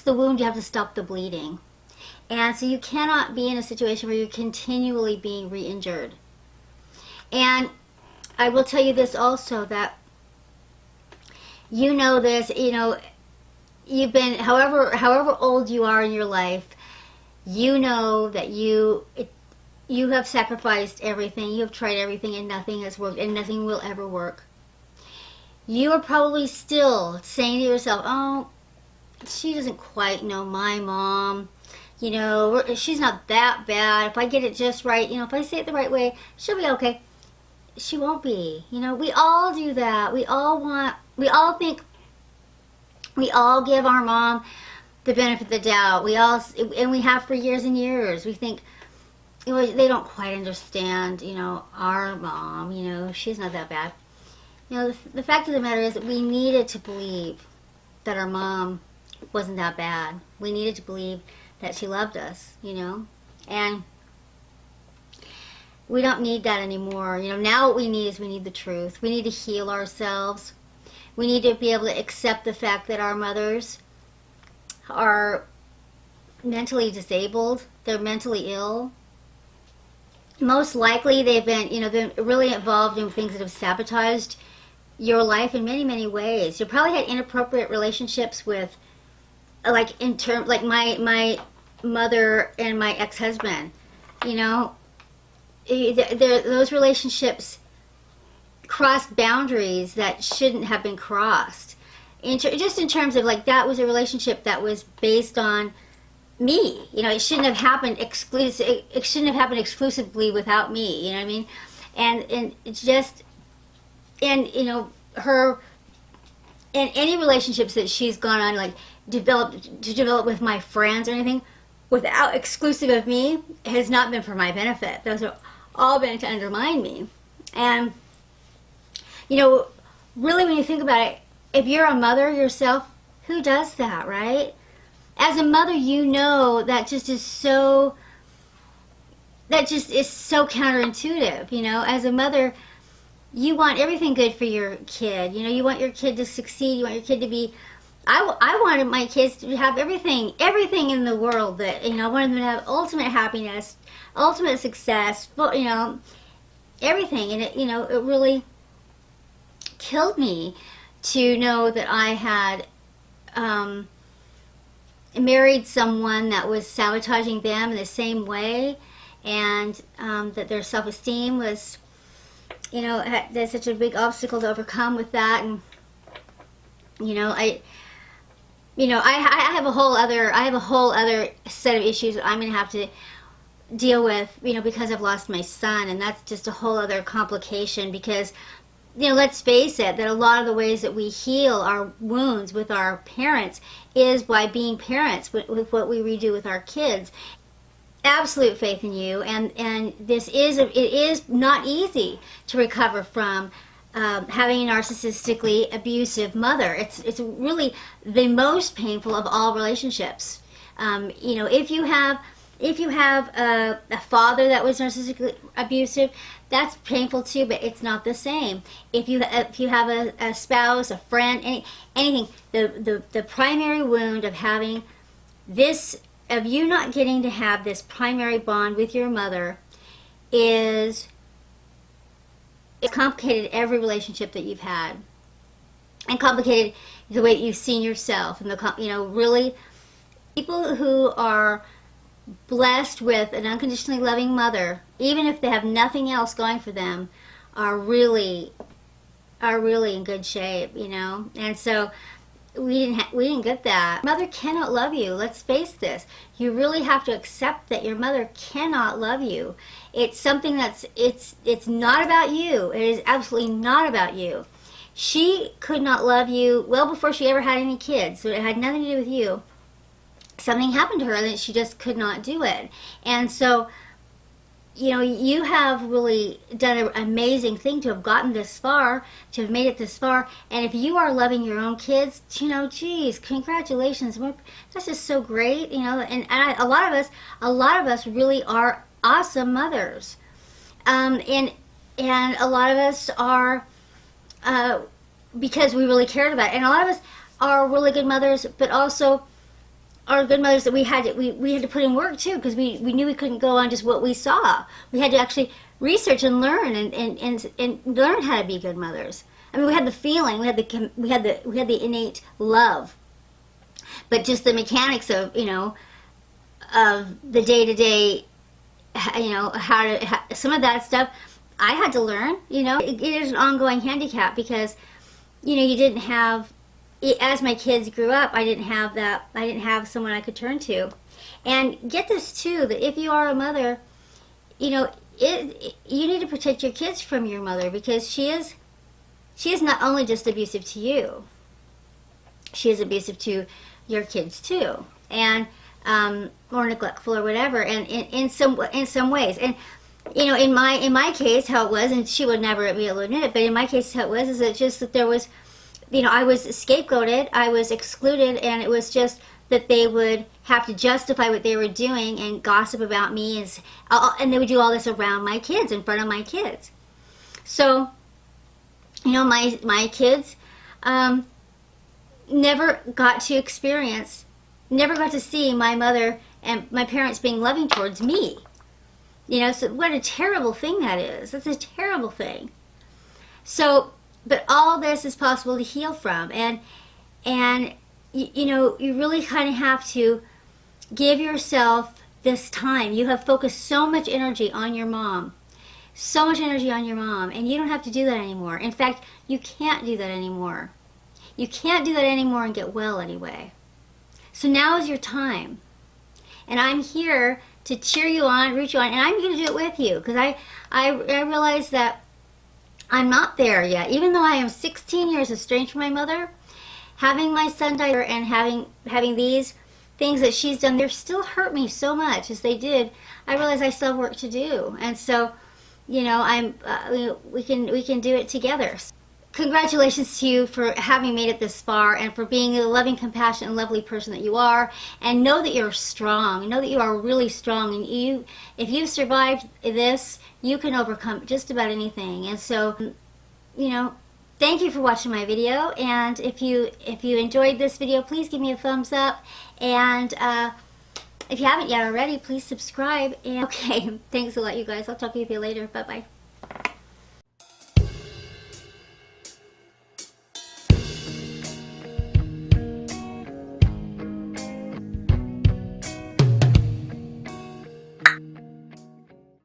the wound, you have to stop the bleeding. And so you cannot be in a situation where you're continually being re-injured. And I will tell you this also, that you know this, you know, you've been, however old you are in your life, you know that you have sacrificed everything, you have tried everything, and nothing has worked, and nothing will ever work. You are probably still saying to yourself, oh, she doesn't quite know my mom. You know, she's not that bad. If I get it just right, you know, if I say it the right way, she'll be okay. She won't be. You know, we all do that. We all think, we all give our mom the benefit of the doubt. And we have for years and years. We think, you know, they don't quite understand, you know, our mom, you know, she's not that bad. You know, the fact of the matter is that we needed to believe that our mom wasn't that bad. We needed to believe that she loved us, you know, and we don't need that anymore. You know, now what we need is we need the truth. We need to heal ourselves. We need to be able to accept the fact that our mothers are mentally disabled. They're mentally ill. Most likely they've been, you know, been really involved in things that have sabotaged your life in many, many ways. You probably had inappropriate relationships with, like my mother and my ex-husband. You know, those relationships crossed boundaries that shouldn't have been crossed. Just in terms of, like, that was a relationship that was based on me. You know, it shouldn't have happened it shouldn't have happened exclusively without me. You know what I mean? And it's just, and you know, her, and any relationships that she's gone on, like develop with my friends or anything, without exclusive of me, has not been for my benefit. Those have all been to undermine me. And you know, really, when you think about it, if you're a mother yourself, who does that, right? As a mother, you know that just is so counterintuitive. You know, as a mother, you want everything good for your kid. You know, you want your kid to succeed. You want your kid to be, I wanted my kids to have everything in the world, that, you know, I wanted them to have ultimate happiness, ultimate success, you know, everything. And it, you know, it really killed me to know that I had married someone that was sabotaging them in the same way, and that their self-esteem was, you know, there's such a big obstacle to overcome with that. And you know, I have a whole other set of issues that I'm going to have to deal with, you know, because I've lost my son, and that's just a whole other complication. Because, you know, let's face it, that a lot of the ways that we heal our wounds with our parents is by being parents, with what we redo with our kids. Absolute faith in you, and it is not easy to recover from having a narcissistically abusive mother. It's really the most painful of all relationships. You know, if you have a father that was narcissistically abusive, that's painful too, but it's not the same. If you have a spouse, a friend, anything, the primary wound of having this, of you not getting to have this primary bond with your mother, it's complicated every relationship that you've had, and complicated the way that you've seen yourself. And you know, really, people who are blessed with an unconditionally loving mother, even if they have nothing else going for them, are really in good shape, you know. And so we didn't get that. Mother cannot love you. Let's face this. You really have to accept that your mother cannot love you. It's something that's it's not about you. It is absolutely not about you. She could not love you well before she ever had any kids, so it had nothing to do with you. Something happened to her that she just could not do it. And so, you know, you have really done an amazing thing to have gotten this far, to have made it this far. And if you are loving your own kids, you know, geez, congratulations. That's just so great, you know. And a lot of us really are awesome mothers. And a lot of us are, because we really cared about it. And a lot of us are really good mothers, but also are good mothers that we had to put in work too, because we knew we couldn't go on just what we saw. We had to actually research and learn and learn how to be good mothers. I mean, we had the feeling, we had the innate love, but just the mechanics of of the day-to-day, some of that stuff I had to learn. It is an ongoing handicap, because you didn't have, as my kids grew up, I didn't have someone I could turn to. And get this too, that if you are a mother, you need to protect your kids from your mother, because she is not only just abusive to you, she is abusive to your kids too, and or neglectful or whatever, and in some ways. And in my case, how it was, and she would never be able to admit it, but in my case, how it was, is that just that there was, I was scapegoated, I was excluded, and it was just that they would have to justify what they were doing and gossip about me, and they would do all this around my kids, in front of my kids. So, my kids never got to see my mother and my parents being loving towards me. So what a terrible thing that is. That's a terrible thing. So, but all this is possible to heal from, and you really kind of have to give yourself this time. You have focused so much energy on your mom, and you don't have to do that anymore. In fact, you can't do that anymore. You can't do that anymore and get well anyway. So now is your time, and I'm here to cheer you on, root you on, and I'm going to do it with you, because I realize that I'm not there yet. Even though I am 16 years estranged from my mother, having my son die and having these things that she's done, they still hurt me so much as they did. I realize I still have work to do, and so we can do it together. Congratulations to you for having made it this far, and for being the loving, compassionate, and lovely person that you are. And know that you're strong. Know that you are really strong. And if you've survived this, you can overcome just about anything. And so, thank you for watching my video. And if you enjoyed this video, please give me a thumbs up. And if you haven't yet already, please subscribe. And okay, thanks a lot, you guys. I'll talk to you later. Bye bye.